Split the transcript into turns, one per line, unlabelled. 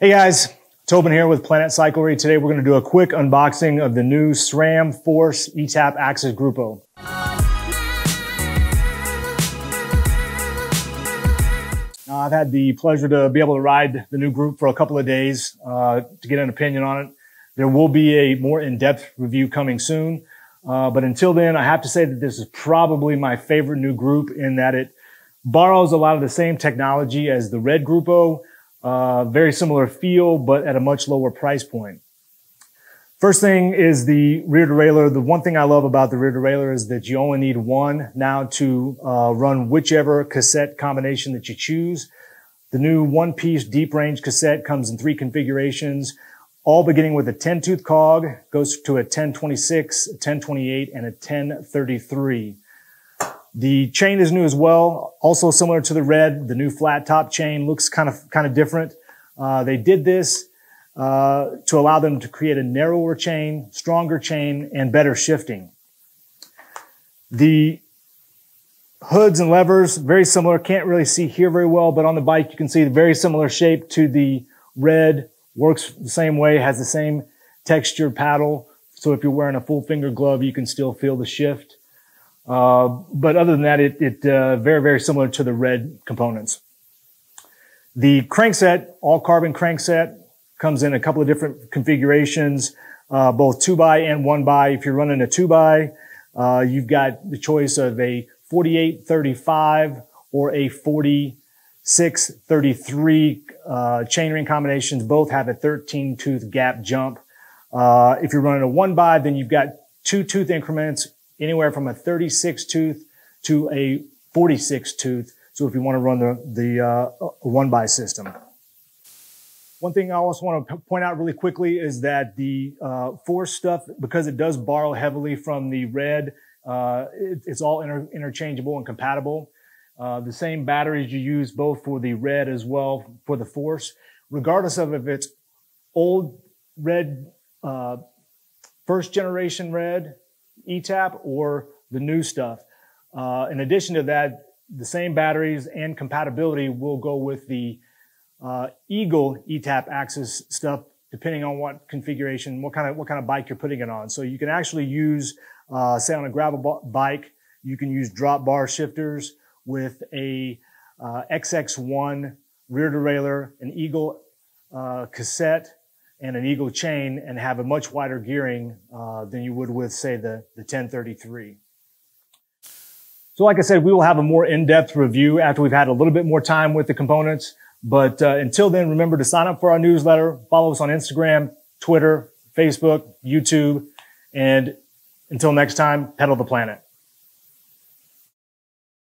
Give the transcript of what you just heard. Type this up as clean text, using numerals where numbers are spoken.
Hey guys, Tobin here with Planet Cyclery. Today we're going to do a quick unboxing of the new SRAM Force eTap AXS Grupo. Now, I've had the pleasure to be able to ride the new group for a couple of days to get an opinion on it. There will be a more in-depth review coming soon, but until then, I have to say that this is probably my favorite new group in that it borrows a lot of the same technology as the Red Grupo. Very similar feel, but at a much lower price point. First thing is the rear derailleur. The one thing I love about the rear derailleur is that you only need one now to run whichever cassette combination that you choose. The new one-piece deep range cassette comes in 3 configurations, all beginning with a 10-tooth cog, goes to a 1026, a 1028, and a 1033. The chain is new as well, also similar to the Red. The new flat top chain looks kind of different. They did this to allow them to create a narrower chain, stronger chain, and better shifting. The hoods and levers, very similar. Can't really see here very well, but on the bike you can see the very similar shape to the Red. Works the same way, has the same textured paddle. So if you're wearing a full finger glove, you can still feel the shift. But other than that, very similar to the Red components. The crankset, all carbon crankset, comes in a couple of different configurations, both 2x and 1x. If you're running a 2x, you've got the choice of a 48-35 or a 46-33 chainring combinations. Both have a 13-tooth gap jump. If you're running a 1x, then you've got 2 tooth increments, anywhere from a 36 tooth to a 46 tooth. So if you want to run the 1x system. One thing I also want to point out really quickly is that the Force stuff, because it does borrow heavily from the Red, it's all interchangeable and compatible. The same batteries you use both for the Red as well for the Force, regardless of if it's old Red, first generation Red, eTap, or the new stuff. In addition to that, the same batteries and compatibility will go with the Eagle eTap AXS stuff, depending on what configuration, what kind of bike you're putting it on. So you can actually use, say on a gravel bike, you can use drop bar shifters with a XX1 rear derailleur, an Eagle cassette, and an Eagle chain, and have a much wider gearing than you would with, say, the 1033. So like I said, we will have a more in-depth review after we've had a little bit more time with the components. But until then, remember to sign up for our newsletter, follow us on Instagram, Twitter, Facebook, YouTube, and until next time, pedal the planet.